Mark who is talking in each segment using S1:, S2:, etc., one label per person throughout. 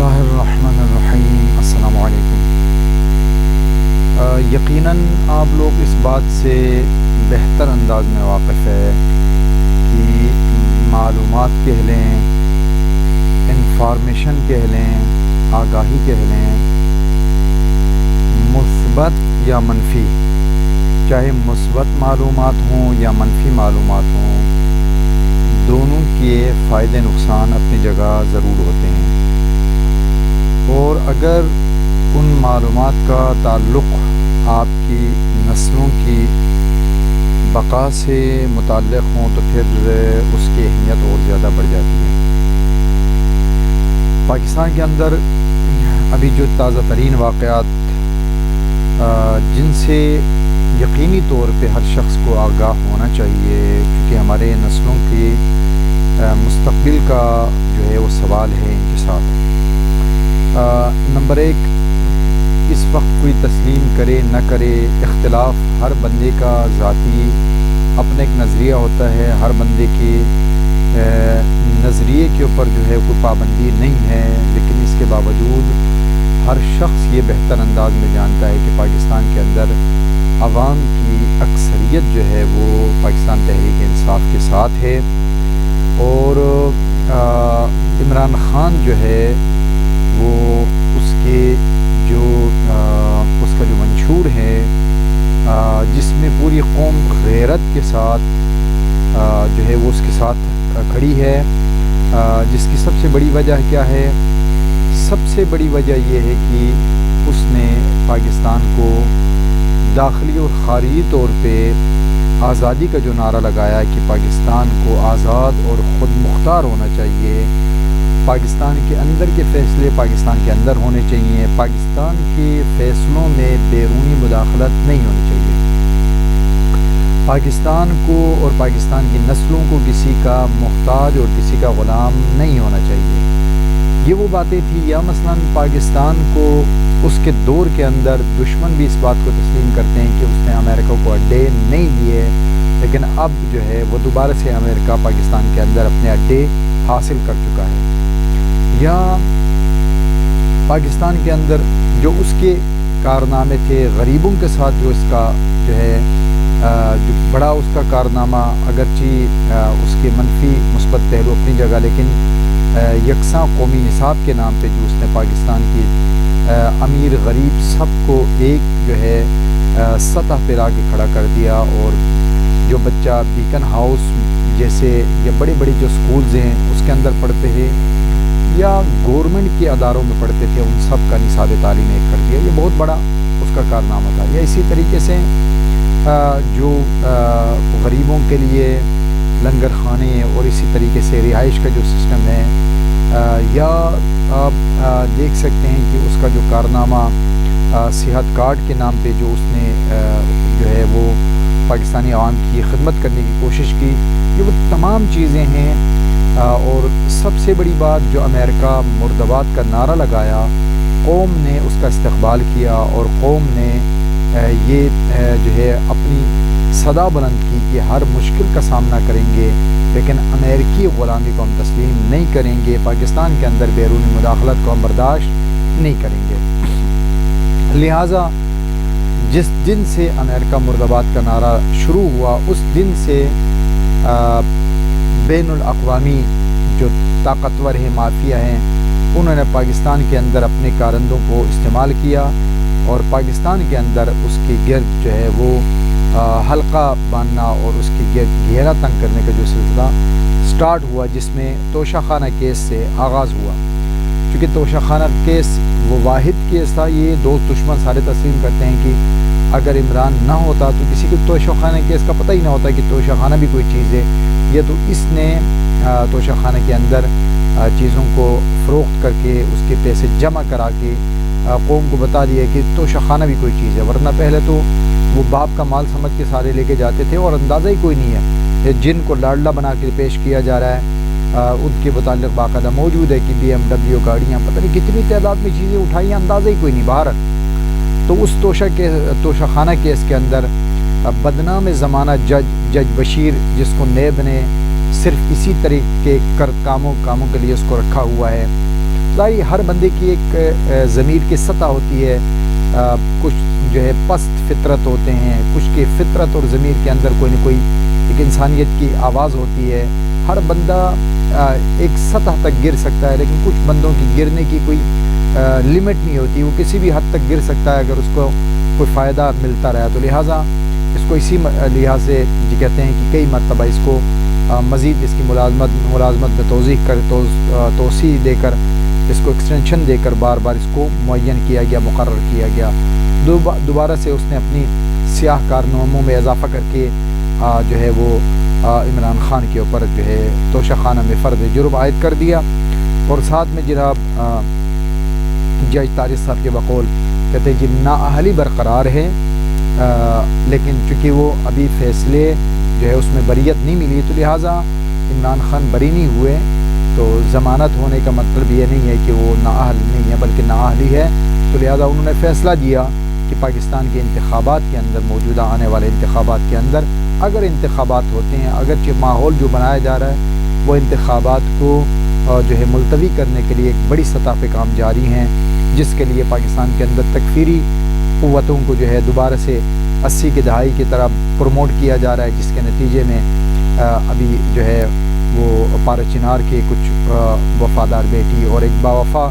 S1: اللہ الرحمن الرحیم۔ السلام علیکم۔ یقیناً آپ لوگ اس بات سے بہتر انداز میں واقف ہے کہ معلومات کہہ لیں، انفارمیشن کہہ لیں، آگاہی کہہ لیں، مثبت یا منفی، چاہے مثبت معلومات ہوں یا منفی معلومات ہوں، دونوں کے فائدے نقصان اپنی جگہ ضرور ہوتے ہیں، اور اگر ان معلومات کا تعلق آپ کی نسلوں کی بقا سے متعلق ہوں تو پھر اس کی اہمیت اور زیادہ بڑھ جاتی ہے۔ پاکستان کے اندر ابھی جو تازہ ترین واقعات جن سے یقینی طور پہ ہر شخص کو آگاہ ہونا چاہیے، کیونکہ ہمارے نسلوں کے مستقبل کا جو ہے وہ سوال ہے ان کے ساتھ۔ نمبر ایک، اس وقت کوئی تسلیم کرے نہ کرے، اختلاف ہر بندے کا ذاتی اپنا ایک نظریہ ہوتا ہے، ہر بندے کے نظریے کے اوپر جو ہے کوئی پابندی نہیں ہے، لیکن اس کے باوجود ہر شخص یہ بہتر انداز میں جانتا ہے کہ پاکستان کے اندر عوام کی اکثریت جو ہے وہ پاکستان تحریک انصاف کے ساتھ ہے، اور عمران خان جو ہے وہ اس کا جو منشور ہے جس میں پوری قوم غیرت کے ساتھ جو ہے وہ اس کے ساتھ کھڑی ہے، جس کی سب سے بڑی وجہ کیا ہے؟ سب سے بڑی وجہ یہ ہے کہ اس نے پاکستان کو داخلی اور خارجی طور پہ آزادی کا جو نعرہ لگایا کہ پاکستان کو آزاد اور خود مختار ہونا چاہیے، پاکستان کے اندر کے فیصلے پاکستان کے اندر ہونے چاہیے، پاکستان کے فیصلوں میں بیرونی مداخلت نہیں ہونی چاہیے، پاکستان کو اور پاکستان کی نسلوں کو کسی کا محتاج اور کسی کا غلام نہیں ہونا چاہیے۔ یہ وہ باتیں تھیں، یا مثلا پاکستان کو اس کے دور کے اندر دشمن بھی اس بات کو تسلیم کرتے ہیں کہ اس نے امریکہ کو اڈے نہیں دیے، لیکن اب جو ہے وہ دوبارہ سے امریکہ پاکستان کے اندر اپنے اڈے حاصل کر چکا ہے، یا پاکستان کے اندر جو اس کے کارنامے تھے، غریبوں کے ساتھ جو اس کا جو ہے جو بڑا اس کا کارنامہ، اگرچہ اس کے منفی مثبت پہلو اپنی جگہ، لیکن یکساں قومی نصاب کے نام پہ جو اس نے پاکستان کی امیر غریب سب کو ایک جو ہے سطح پہ لا کے کھڑا کر دیا، اور جو بچہ بیکن ہاؤس جیسے یا بڑے بڑے جو سکولز ہیں اس کے اندر پڑھتے ہیں یا گورنمنٹ کے اداروں میں پڑھتے تھے، ان سب کا نصاب تعلیم ایک کر دیا، یہ بہت بڑا اس کا کارنامہ تھا۔ یا اسی طریقے سے جو غریبوں کے لیے لنگر خانے اور اسی طریقے سے رہائش کا جو سسٹم ہے، یا آپ دیکھ سکتے ہیں کہ اس کا جو کارنامہ صحت کارڈ کے نام پہ جو اس نے جو ہے وہ پاکستانی عوام کی خدمت کرنے کی کوشش کی، یہ وہ تمام چیزیں ہیں۔ اور سب سے بڑی بات جو امریکہ مرد آباد کا نعرہ لگایا، قوم نے اس کا استقبال کیا، اور قوم نے یہ جو ہے اپنی صدا بلند کی کہ ہر مشکل کا سامنا کریں گے، لیکن امریکی غلامی کو ہم تسلیم نہیں کریں گے، پاکستان کے اندر بیرونی مداخلت کو ہم برداشت نہیں کریں گے۔ لہٰذا جس دن سے امریکہ مرد آباد کا نعرہ شروع ہوا، اس دن سے بین الاقوامی جو طاقتور ہیں، مافیا ہیں، انہوں نے پاکستان کے اندر اپنے کارندوں کو استعمال کیا، اور پاکستان کے اندر اس کے گرد جو ہے وہ حلقہ باندھنا اور اس کے گرد گھیرا تنگ کرنے کا جو سلسلہ سٹارٹ ہوا، جس میں توشہ خانہ کیس سے آغاز ہوا۔ چونکہ توشہ خانہ کیس وہ واحد کیس تھا، یہ دوست دشمن سارے تسلیم کرتے ہیں کہ اگر عمران نہ ہوتا تو کسی کو توشہ خانہ کیس کا پتہ ہی نہ ہوتا کہ توشہ خانہ بھی کوئی چیز ہے، یہ تو اس نے توشہ خانہ کے اندر چیزوں کو فروخت کر کے اس کے پیسے جمع کرا کے قوم کو بتا دیا کہ توشہ خانہ بھی کوئی چیز ہے، ورنہ پہلے تو وہ باپ کا مال سمجھ کے سارے لے کے جاتے تھے اور اندازہ ہی کوئی نہیں ہے۔ جن کو لاڈلا بنا کے پیش کیا جا رہا ہے ان کے متعلق باقاعدہ موجود ہے کہ BMW گاڑیاں پتہ نہیں کتنی تعداد میں چیزیں اٹھائی، اندازہ ہی کوئی نہیں باہر۔ تو اس توشہ خانہ کیس کے اندر بدنام زمانہ جج بشیر، جس کو نیب نے صرف اسی طریقے کے کاموں کے لیے اس کو رکھا ہوا ہے، ظاہر ہر بندے کی ایک ضمیر کی سطح ہوتی ہے، کچھ جو ہے پست فطرت ہوتے ہیں، کچھ کی فطرت اور ضمیر کے اندر کوئی نہ کوئی ایک انسانیت کی آواز ہوتی ہے۔ ہر بندہ ایک سطح تک گر سکتا ہے، لیکن کچھ بندوں کی گرنے کی کوئی لمٹ نہیں ہوتی، وہ کسی بھی حد تک گر سکتا ہے اگر اس کو کوئی فائدہ ملتا رہا۔ تو لہٰذا اس کو اسی لحاظ سے کہتے ہیں کہ کئی مرتبہ اس کو مزید اس کی ملازمت میں توسیع دے کر، اس کو ایکسٹینشن دے کر بار بار اس کو معین کیا گیا، مقرر کیا گیا۔ دوبارہ سے اس نے اپنی سیاہ کارناموں میں اضافہ کر کے جو ہے وہ عمران خان کے اوپر جو ہے توشہ خانہ میں فرد جرم عائد کر دیا، اور ساتھ میں جناب جج طارق صاحب کے بقول کہتے ہیں کہ نااہلی برقرار ہے، لیکن چونکہ وہ ابھی فیصلے جو ہے اس میں بریت نہیں ملی، تو لہٰذا عمران خان بری نہیں ہوئے، تو ضمانت ہونے کا مطلب یہ نہیں ہے کہ وہ نااہل نہیں ہے بلکہ نااہلی ہے۔ تو لہٰذا انہوں نے فیصلہ دیا کہ پاکستان کے انتخابات کے اندر، موجودہ آنے والے انتخابات کے اندر اگر انتخابات ہوتے ہیں، اگرچہ ماحول جو بنایا جا رہا ہے وہ انتخابات کو جو ہے ملتوی کرنے کے لیے ایک بڑی سطح پہ کام جاری ہیں، جس کے لیے پاکستان کے اندر تکفیری قوتوں کو جو ہے دوبارہ سے 80 کی دہائی کی طرح پروموٹ کیا جا رہا ہے، جس کے نتیجے میں ابھی جو ہے وہ پارا چنار کے کچھ وفادار بیٹی اور ایک باوفا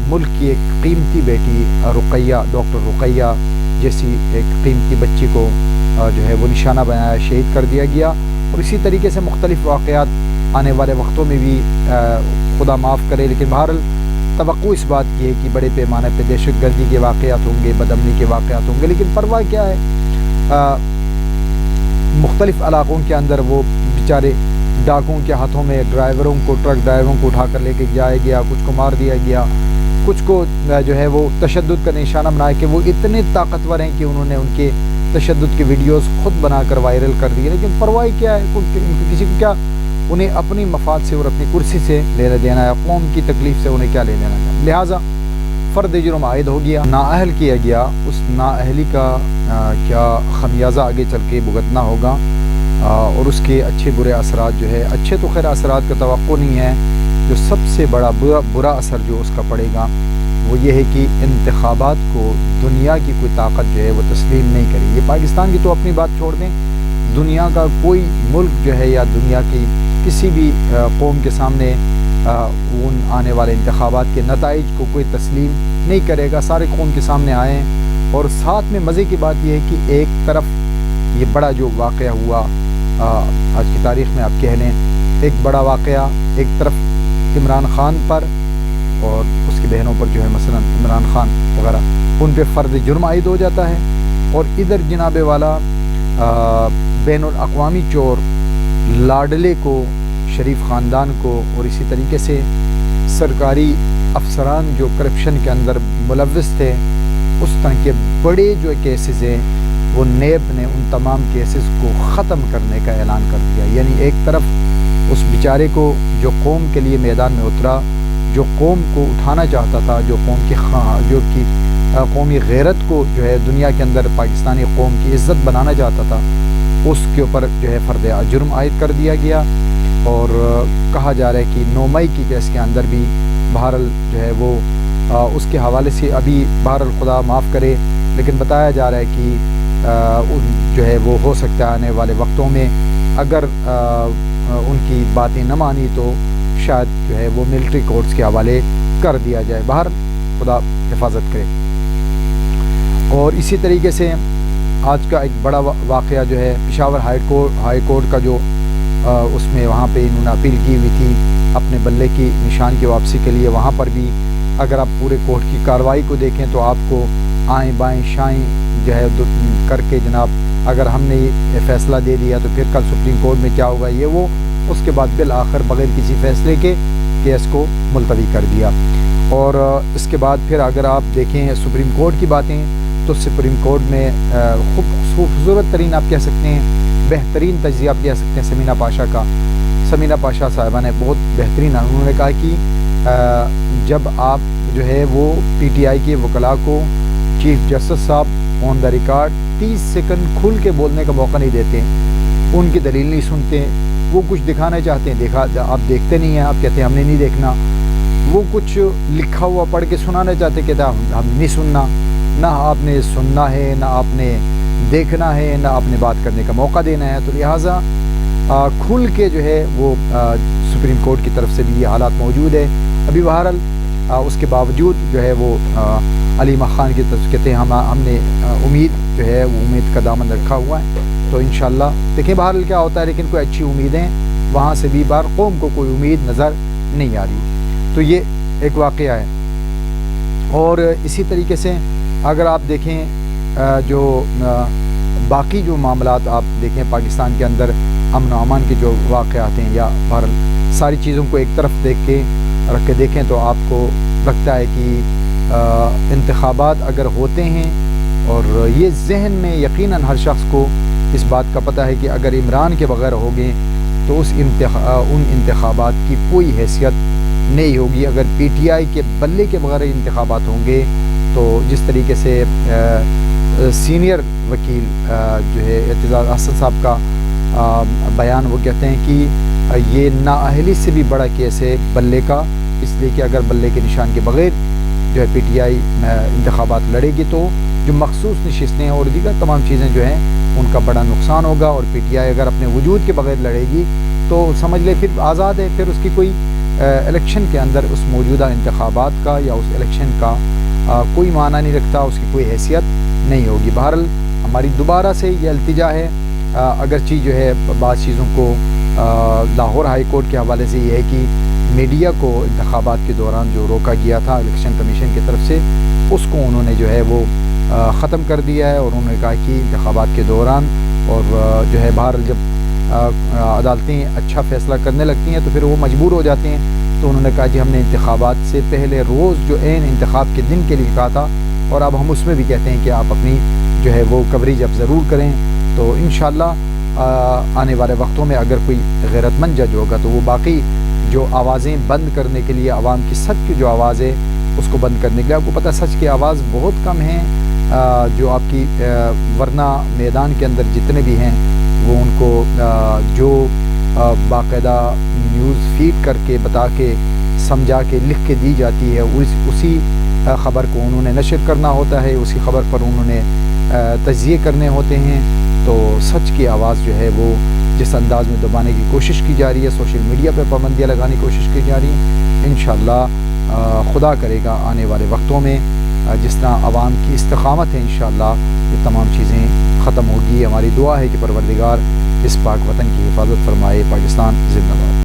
S1: ملک کی ایک قیمتی بیٹی رقیہ، ڈاکٹر رقیہ جیسی ایک قیمتی بچی کو جو ہے وہ نشانہ بنایا، شہید کر دیا گیا۔ اور اسی طریقے سے مختلف واقعات آنے والے وقتوں میں بھی خدا معاف کرے، لیکن بہرحال توقع اس بات کی ہے کہ بڑے پیمانے پہ دہشت گردی کے واقعات ہوں گے، بدامنی کے واقعات ہوں گے، لیکن پرواہ کیا ہے، مختلف علاقوں کے اندر وہ بیچارے ڈاکوں کے ہاتھوں میں ڈرائیوروں کو، ٹرک ڈرائیوروں کو اٹھا کر لے کے جایا گیا، کچھ کو مار دیا گیا، کچھ کو جو ہے وہ تشدد کا نشانہ بنایا کہ وہ اتنے طاقتور ہیں کہ انہوں نے ان کے تشدد کے ویڈیوز خود بنا کر وائرل کر دیے، لیکن پرواہ کیا ہے، کسی کو کیا، انہیں اپنی مفاد سے اور اپنی کرسی سے لینا دینا ہے، قوم کی تکلیف سے انہیں کیا لے دینا ہے۔ لہٰذا فرد جرم عائد ہو گیا، نااہل کیا گیا، اس نااہلی کا کیا خمیازہ آگے چل کے بھگتنا ہوگا، اور اس کے اچھے برے اثرات جو ہے، اچھے تو خیر اثرات کا توقع نہیں ہے، جو سب سے بڑا برا اثر جو اس کا پڑے گا وہ یہ ہے کہ انتخابات کو دنیا کی کوئی طاقت جو ہے وہ تسلیم نہیں کرے۔ یہ پاکستان کی تو اپنی بات چھوڑ دیں، دنیا کا کوئی ملک جو ہے یا دنیا کی کسی بھی قوم کے سامنے ان آنے والے انتخابات کے نتائج کو کوئی تسلیم نہیں کرے گا، سارے قوم کے سامنے آئے ہیں۔ اور ساتھ میں مزے کی بات یہ ہے کہ ایک طرف یہ بڑا جو واقعہ ہوا آج کی تاریخ میں آپ کہہ لیں، ایک بڑا واقعہ ایک طرف عمران خان پر اور اس کی بہنوں پر جو ہے مثلا عمران خان وغیرہ ان پہ فرد جرم عائد ہو جاتا ہے، اور ادھر جناب والا بین الاقوامی چور لاڈلے کو، شریف خاندان کو، اور اسی طریقے سے سرکاری افسران جو کرپشن کے اندر ملوث تھے، اس طرح کے بڑے جو کیسز ہیں وہ نیب نے ان تمام کیسز کو ختم کرنے کا اعلان کر دیا۔ یعنی ایک طرف اس بیچارے کو جو قوم کے لیے میدان میں اترا، جو قوم کو اٹھانا چاہتا تھا، جو قومی غیرت کو جو ہے دنیا کے اندر پاکستانی قوم کی عزت بنانا چاہتا تھا، اس کے اوپر جو ہے فرد جرم عائد کر دیا گیا۔ اور کہا جا رہا ہے کہ 9 مئی کی کیس کے اندر بھی بہرحال جو ہے وہ اس کے حوالے سے ابھی بہرحال خدا معاف کرے، لیکن بتایا جا رہا ہے کہ جو ہے وہ ہو سکتا ہے آنے والے وقتوں میں اگر ان کی باتیں نہ مانی تو شاید جو ہے وہ ملٹری کورٹس کے حوالے کر دیا جائے۔ بہر خدا حفاظت کرے۔ اور اسی طریقے سے آج کا ایک بڑا واقعہ جو ہے پشاور ہائی کورٹ کا جو اس میں وہاں پہ انہوں نے اپیل کی ہوئی تھی اپنے بلے کی نشان کی واپسی کے لیے، وہاں پر بھی اگر آپ پورے کورٹ کی کارروائی کو دیکھیں تو آپ کو آئیں بائیں شائیں جو ہے کر کے جناب اگر ہم نے یہ فیصلہ دے دیا تو پھر کل سپریم کورٹ میں کیا ہوگا یہ وہ، اس کے بعد بالآخر بغیر کسی فیصلے کے کیس کو ملتوی کر دیا۔ اور اس کے بعد پھر اگر آپ دیکھیں سپریم کورٹ کی باتیں تو سپریم کورٹ میں خوبصورت ترین آپ کہہ سکتے ہیں، بہترین تجزیہ آپ کہہ سکتے ہیں سمینہ پاشا کا۔ سمینہ پاشا صاحبہ نے بہت بہترین، انہوں نے کہا کہ جب آپ جو ہے وہ پی ٹی آئی کے وکلاء کو چیف جسٹس صاحب آن دا ریکارڈ 30 سیکنڈ کھل کے بولنے کا موقع نہیں دیتے، ان کی دلیل نہیں سنتے، وہ کچھ دکھانا چاہتے ہیں، آپ دیکھتے نہیں ہیں، آپ کہتے ہیں ہم نے نہیں دیکھنا، وہ کچھ لکھا ہوا پڑھ کے سنانا چاہتے کہ ہم نہیں سننا، نہ آپ نے سننا ہے، نہ آپ نے دیکھنا ہے، نہ آپ نے بات کرنے کا موقع دینا ہے. تو لہٰذا کھل کے جو ہے وہ سپریم کورٹ کی طرف سے بھی یہ حالات موجود ہے. ابھی بہرحال اس کے باوجود جو ہے وہ علی محمد خان کی طرف کہتے ہیں ہم نے امید جو ہے وہ امید کا دامن رکھا ہوا ہے. تو انشاءاللہ دیکھیں بہرحال کیا ہوتا ہے، لیکن کوئی اچھی امیدیں وہاں سے بھی بار قوم کو کوئی امید نظر نہیں آ رہی. تو یہ ایک واقعہ ہے. اور اسی طریقے سے اگر آپ دیکھیں جو باقی جو معاملات آپ دیکھیں پاکستان کے اندر امن و امان کے جو واقعات ہیں، یا بہرحال ساری چیزوں کو ایک طرف رکھ کے دیکھیں تو آپ کو لگتا ہے کہ انتخابات اگر ہوتے ہیں، اور یہ ذہن میں یقیناً ہر شخص کو اس بات کا پتہ ہے کہ اگر عمران کے بغیر ہوگے تو ان انتخابات کی کوئی حیثیت نہیں ہوگی. اگر پی ٹی آئی کے بلے کے بغیر انتخابات ہوں گے تو جس طریقے سے سینئر وکیل جو ہے اعتزاز احسن صاحب کا بیان، وہ کہتے ہیں کہ یہ نااہلی سے بھی بڑا کیس ہے بلے کا، اس لیے کہ اگر بلے کے نشان کے بغیر جو ہے پی ٹی آئی انتخابات لڑے گی تو جو مخصوص نشستیں اور دیگر تمام چیزیں جو ہیں ان کا بڑا نقصان ہوگا. اور پی ٹی آئی اگر اپنے وجود کے بغیر لڑے گی تو سمجھ لے پھر آزاد ہے، پھر اس کی کوئی الیکشن کے اندر اس موجودہ انتخابات کا یا اس الیکشن کا کوئی معنی نہیں رکھتا، اس کی کوئی حیثیت نہیں ہوگی. بہرحال ہماری دوبارہ سے یہ التجا ہے، اگرچہ جو ہے بعض چیزوں کو لاہور ہائی کورٹ کے حوالے سے یہ ہے کہ میڈیا کو انتخابات کے دوران جو روکا گیا تھا الیکشن کمیشن کی طرف سے، اس کو انہوں نے جو ہے وہ ختم کر دیا ہے. اور انہوں نے کہا کہ انتخابات کے دوران اور جو ہے بہرحال جب عدالتیں اچھا فیصلہ کرنے لگتی ہیں تو پھر وہ مجبور ہو جاتے ہیں. تو انہوں نے کہا جی ہم نے انتخابات سے پہلے روز جو عین انتخاب کے دن کے لیے کہا تھا، اور اب ہم اس میں بھی کہتے ہیں کہ آپ اپنی جو ہے وہ کوریج اب ضرور کریں. تو انشاءاللہ آنے والے وقتوں میں اگر کوئی غیرت مند جج ہوگا تو وہ باقی جو آوازیں بند کرنے کے لیے، عوام کی سچ کی جو آواز ہے اس کو بند کرنے کے لیے، آپ کو پتہ سچ کی آواز بہت کم ہیں جو آپ کی، ورنہ میدان کے اندر جتنے بھی ہیں وہ ان کو جو باقاعدہ نیوز فیڈ کر کے بتا کے سمجھا کے لکھ کے دی جاتی ہے، اسی خبر کو انہوں نے نشر کرنا ہوتا ہے، اسی خبر پر انہوں نے تجزیے کرنے ہوتے ہیں. تو سچ کی آواز جو ہے وہ جس انداز میں دبانے کی کوشش کی جا رہی ہے، سوشل میڈیا پہ پابندیاں لگانے کی کوشش کی جا رہی ہیں، انشاءاللہ خدا کرے گا آنے والے وقتوں میں جس طرح عوام کی استقامت ہے انشاءاللہ یہ تمام چیزیں ختم ہوگی. ہماری دعا ہے کہ پروردگار اس پاک وطن کی حفاظت فرمائے. پاکستان زندہ باد.